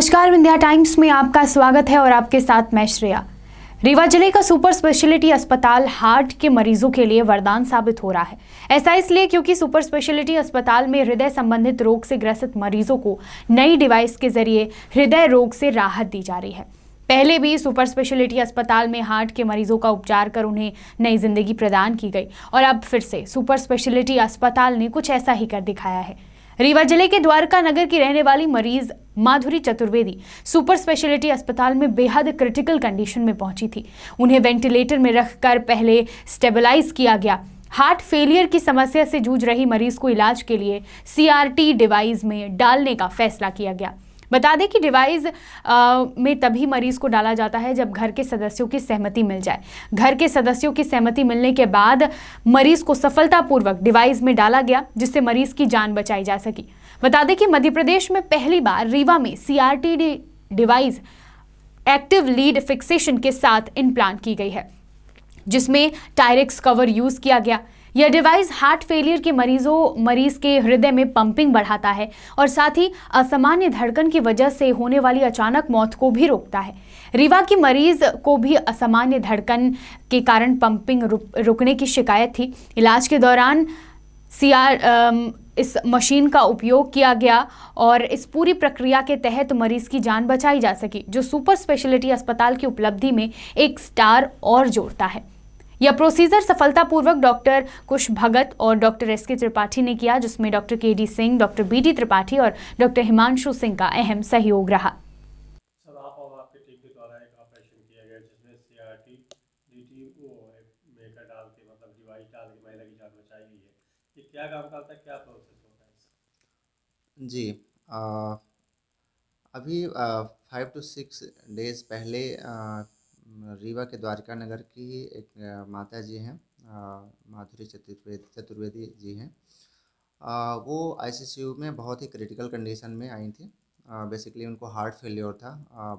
नमस्कार, विंध्या टाइम्स में आपका स्वागत है और आपके साथ मैं श्रेया। रीवा जिले का सुपर स्पेशलिटी अस्पताल हार्ट के मरीजों के लिए वरदान साबित हो रहा है। ऐसा इसलिए क्योंकि सुपर स्पेशलिटी अस्पताल में हृदय संबंधित रोग से ग्रसित मरीजों को नई डिवाइस के जरिए हृदय रोग से राहत दी जा रही है। पहले भी सुपर स्पेशलिटी अस्पताल में हार्ट के मरीजों का उपचार कर उन्हें नई जिंदगी प्रदान की गई और अब फिर से सुपर स्पेशलिटी अस्पताल ने कुछ ऐसा ही कर दिखाया है। रीवा जिले के द्वारका नगर की रहने वाली मरीज माधुरी चतुर्वेदी सुपर स्पेशलिटी अस्पताल में बेहद क्रिटिकल कंडीशन में पहुंची थी। उन्हें वेंटिलेटर में रखकर पहले स्टेबलाइज किया गया। हार्ट फेलियर की समस्या से जूझ रही मरीज को इलाज के लिए सीआरटी डिवाइस में डालने का फैसला किया गया। बता दें कि डिवाइस में तभी मरीज को डाला जाता है जब घर के सदस्यों की सहमति मिल जाए। घर के सदस्यों की सहमति मिलने के बाद मरीज को सफलतापूर्वक डिवाइस में डाला गया, जिससे मरीज की जान बचाई जा सकी। बता दें कि मध्य प्रदेश में पहली बार रीवा में CRT device active lead fixation के साथ इम्प्लांट की गई है, जिसमें टायरेक्स कवर यूज किया गया। यह डिवाइस हार्ट फेलियर के मरीज के हृदय में पंपिंग बढ़ाता है और साथ ही असामान्य धड़कन की वजह से होने वाली अचानक मौत को भी रोकता है। रीवा की मरीज को भी असामान्य धड़कन के कारण पंपिंग रुकने की शिकायत थी। इलाज के दौरान इस मशीन का उपयोग किया गया और इस पूरी प्रक्रिया के तहत मरीज की जान बचाई जा सकी, जो सुपर स्पेशलिटी अस्पताल की उपलब्धि में एक स्टार और जोड़ता है। यह प्रोसीजर सफलतापूर्वक डॉक्टर कुश भगत और डॉक्टर एस के त्रिपाठी ने किया, जिसमें doctor KD. Singh, doctor BD. Tripathi और डॉक्टर हिमांशु सिंह का अहम सहयोग रहा। सर, आप और आपकी टीम के द्वारा एक ऑपरेशन किया गया जिसमें सीआरटी डीटी मेकर डाल के मतलब डिवाइस डाल के महिला की जान बचाई गई है। ये क्या काम करता है, क्या प्रोसेस होता है इसका? जी, अभी 5 to 6 डेज़ पहले रीवा के द्वारका नगर की एक माता जी हैं, माधुरी चतुर्वेदी जी हैं। वो आईसीयू में बहुत ही क्रिटिकल कंडीशन में आई थी। बेसिकली उनको हार्ट फेलियर था,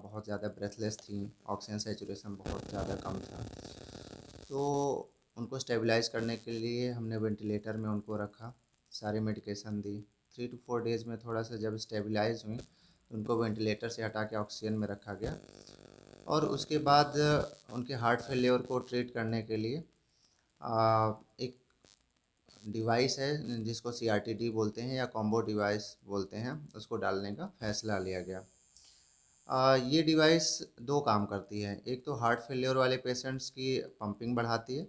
बहुत ज़्यादा ब्रेथलेस थी, ऑक्सीजन सैचुरेशन बहुत ज़्यादा कम था। तो उनको स्टेबलाइज करने के लिए हमने वेंटिलेटर में उनको रखा, सारे मेडिकेशन दी। 3 to 4 डेज़ में थोड़ा सा जब स्टेबलाइज हुई तो उनको वेंटिलेटर से हटा के ऑक्सीजन में रखा गया और उसके बाद उनके हार्ट फेलियर को ट्रीट करने के लिए एक डिवाइस है जिसको सीआरटीडी बोलते हैं या कॉम्बो डिवाइस बोलते हैं, उसको डालने का फैसला लिया गया। ये डिवाइस 2 काम करती है। एक तो हार्ट फेलियर वाले पेशेंट्स की पंपिंग बढ़ाती है,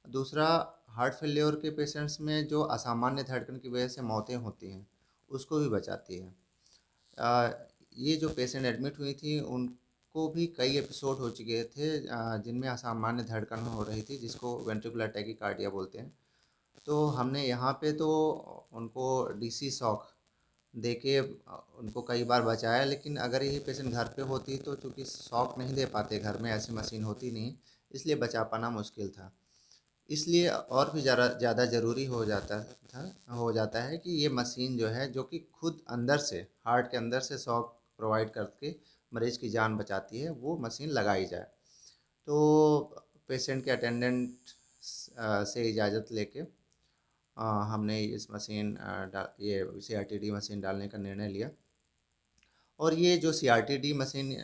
दूसरा हार्ट फेलियर के पेशेंट्स में जो असामान्य धड़कन की वजह से मौतें होती हैं उसको भी बचाती है। ये जो पेशेंट एडमिट हुई थी उनको भी कई एपिसोड हो चुके थे जिनमें असामान्य धड़कन हो रही थी, जिसको वेंट्रिकुलर टैकीकार्डिया बोलते हैं। तो हमने यहाँ पे तो उनको डीसी शॉक देके उनको कई बार बचाया, लेकिन अगर ये पेशेंट घर पे होती तो चूँकि शॉक नहीं दे पाते, घर में ऐसी मशीन होती नहीं, इसलिए बचा पाना मुश्किल था। इसलिए और भी ज़्यादा ज़रूरी हो जाता है कि ये मशीन जो है, जो कि खुद अंदर से हार्ट के अंदर से शॉक प्रोवाइड करके मरीज़ की जान बचाती है, वो मशीन लगाई जाए। तो पेशेंट के अटेंडेंट से इजाज़त लेके हमने इस मशीन ये सीआरटीडी मशीन डालने का निर्णय लिया। और ये जो सीआरटीडी मशीन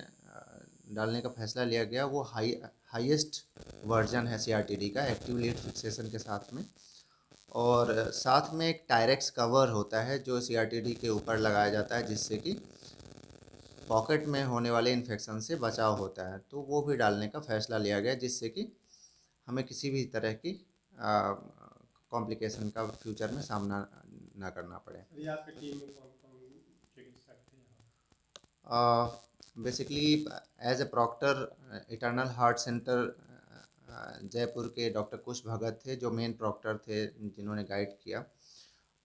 डालने का फैसला लिया गया वो हाईएस्ट वर्जन है सीआरटीडी का, एक्टिव लीड फिक्सेशन के साथ में। और साथ में एक टायरेक्स कवर होता है जो सीआरटीडी के ऊपर लगाया जाता है, जिससे कि पॉकेट में होने वाले इन्फेक्शन से बचाव होता है। तो वो भी डालने का फैसला लिया गया, जिससे कि हमें किसी भी तरह की कॉम्प्लिकेशन का फ्यूचर में सामना ना करना पड़े। अभी आपकी टीम में कौन-कौन चिकित्सक थे? Basically as a proctor Eternal Heart Centre Jaipur के डॉक्टर कुश भगत थे, जो मेन प्रॉक्टर थे, जिन्होंने गाइड किया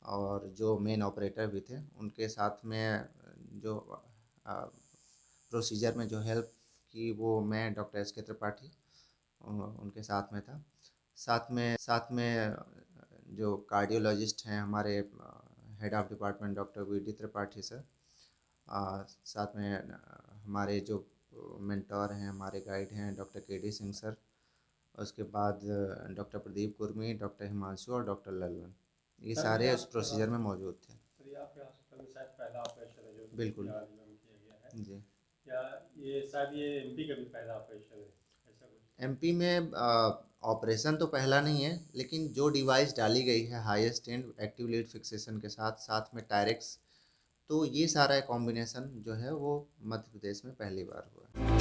और जो मेन ऑपरेटर भी थे। उनके साथ में जो प्रोसीजर में जो हेल्प की वो मैं डॉक्टर एस के त्रिपाठी उनके साथ में था। साथ में जो कार्डियोलॉजिस्ट हैं हमारे head of department doctor BD. Tripathi sir, साथ में हमारे जो मेंटोर हैं, हमारे गाइड हैं डॉक्टर के.डी. सिंह सर, उसके बाद डॉक्टर प्रदीप कुर्मी, डॉक्टर हिमांशु और डॉक्टर ललवन, ये सारे उस प्रोसीजर में मौजूद थे। सर, ये आपके हॉस्पिटल में शायद पहला ऑपरेशन है जो बिल्कुल। रीवा में किया गया है। जी। क्या ये शायद ये एमपी का भी पहला ऑपरेशन है, ऐसा कुछ? एमपी में ऑपरेशन तो पहला नहीं है, लेकिन जो डिवाइस डाली गई है highest and active lead fixation के साथ साथ में टायरेक्स, तो ये सारा कॉम्बिनेशन जो है वो मध्य प्रदेश में पहली बार हुआ है।